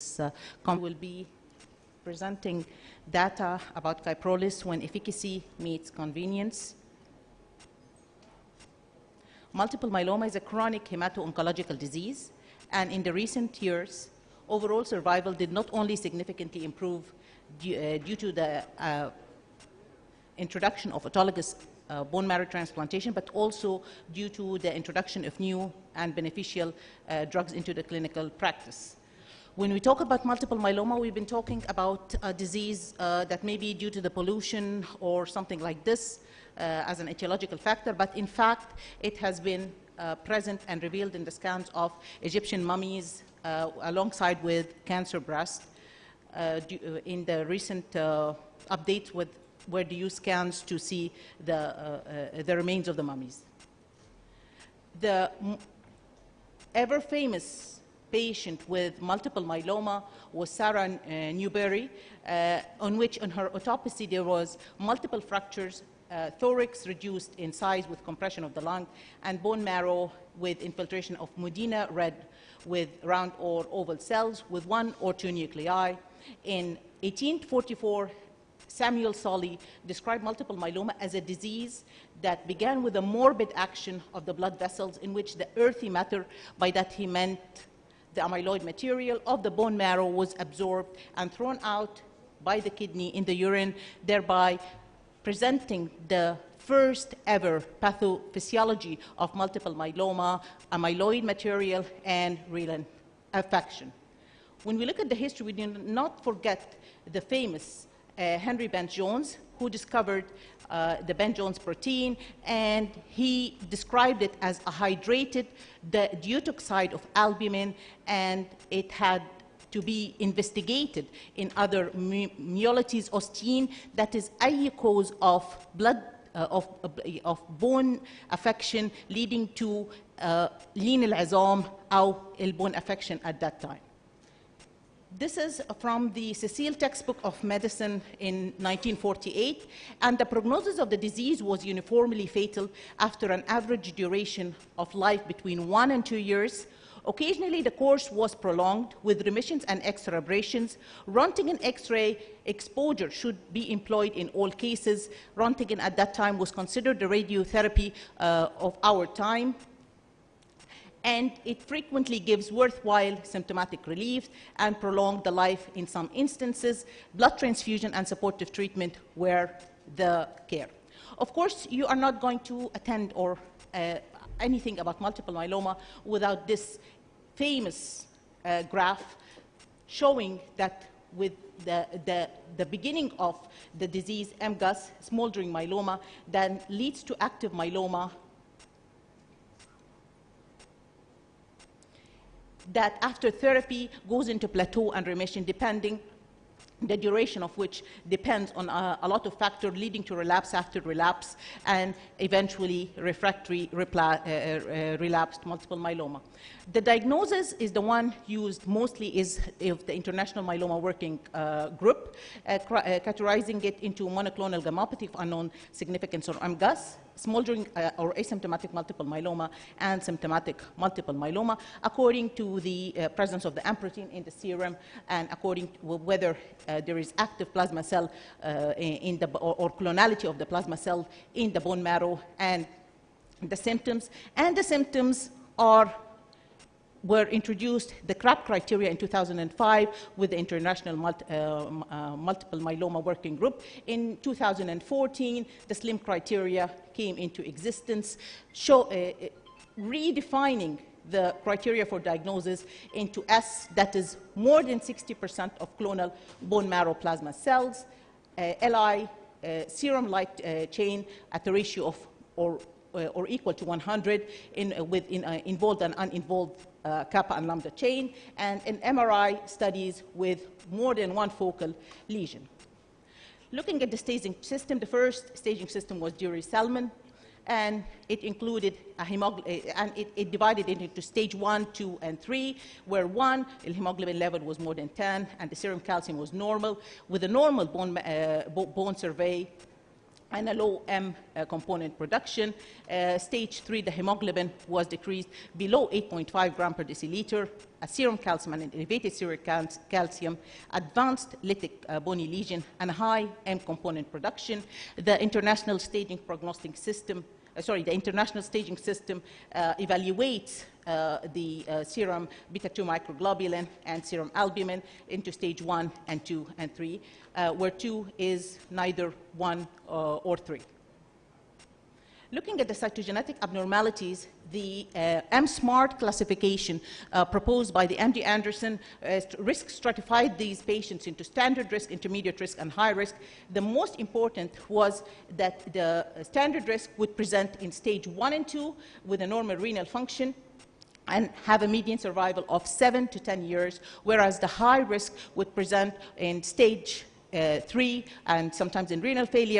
will be presenting data about Kyprolis when efficacy meets convenience. Multiple myeloma is a chronic hemato-oncological disease, and in the recent years, overall survival did not only significantly improve due to the introduction of autologous bone marrow transplantation, but also due to the introduction of new and beneficial drugs into the clinical practice. When we talk about multiple myeloma, we've been talking about a disease that may be due to the pollution or something like this as an etiological factor, but in fact, it has been present and revealed in the scans of Egyptian mummies alongside with cancer breast in the recent updates where they use scans to see the remains of the mummies. The ever famous patient with multiple myeloma was Sarah Newberry, on which on her autopsy there was multiple fractures, thorax reduced in size with compression of the lung, and bone marrow with infiltration of Modena red with round or oval cells with 1 or 2 nuclei. In 1844, Samuel Solly described multiple myeloma as a disease that began with a morbid action of the blood vessels in which the earthy matter, by that he meant the amyloid material of the bone marrow, was absorbed and thrown out by the kidney in the urine, thereby presenting the first ever pathophysiology of multiple myeloma, amyloid material, and renal affection. When we look at the history, we do not forget the famous Henry Bent-Jones, who discovered the Bent-Jones protein, and he described it as a hydrated deutoxide of albumin, and it had to be investigated in other myeloids ostin, that is a cause of blood of bone affection leading to لين العظام أو البone affection at that time. This is from the Cecile textbook of medicine in 1948, and the prognosis of the disease was uniformly fatal after an average duration of life between 1 and 2 years. Occasionally, the course was prolonged with remissions and extrabrasions. Röntgen X-ray exposure should be employed in all cases. Röntgen at that time was considered the radiotherapy of our time, and it frequently gives worthwhile symptomatic relief and prolonged the life in some instances. Blood transfusion and supportive treatment were the care. Of course, you are not going to attend or anything about multiple myeloma without this famous graph showing that with the beginning of the disease, MGUS, smoldering myeloma, then leads to active myeloma, that after therapy goes into plateau and remission, depending the duration of which depends on a lot of factors, leading to relapse after relapse and eventually refractory relapsed multiple myeloma. The diagnosis is the one used mostly is of the International Myeloma Working Group, categorizing it into monoclonal gammopathy of unknown significance or MGUS, smoldering or asymptomatic multiple myeloma, and symptomatic multiple myeloma, according to the presence of the M protein in the serum and according to whether there is active plasma cell or clonality of the plasma cell in the bone marrow, and the symptoms. And the symptoms were introduced, the CRAP criteria in 2005 with the International Multiple Myeloma Working Group. In 2014, the SLIM criteria came into existence, redefining the criteria for diagnosis into S, that is more than 60% of clonal bone marrow plasma cells, LI, serum light chain at a ratio of or equal to 100 with involved and uninvolved kappa and lambda chain, and in MRI studies with more than 1 focal lesion. Looking at the staging system, the first staging system was Dury-Selman, and it included a hemoglobin, and it divided it into stage 1, 2, and 3, where 1, the hemoglobin level was more than 10, and the serum calcium was normal. With a normal bone survey, and a low M component production. Stage 3, the hemoglobin was decreased below 8.5 gram per deciliter, a serum calcium and an elevated serum calcium, advanced lytic bony lesion, and high M component production. The international staging prognostic system, the international staging system evaluates the serum beta-2 microglobulin and serum albumin into stage 1 and 2 and 3, where 2 is neither 1 or 3. Looking at the cytogenetic abnormalities, the M-SMART classification proposed by the MD Anderson risk stratified these patients into standard risk, intermediate risk, and high risk. The most important was that the standard risk would present in stage 1 and 2 with a normal renal function and have a median survival of 7 to 10 years, whereas the high risk would present in stage 3 and sometimes in renal failure,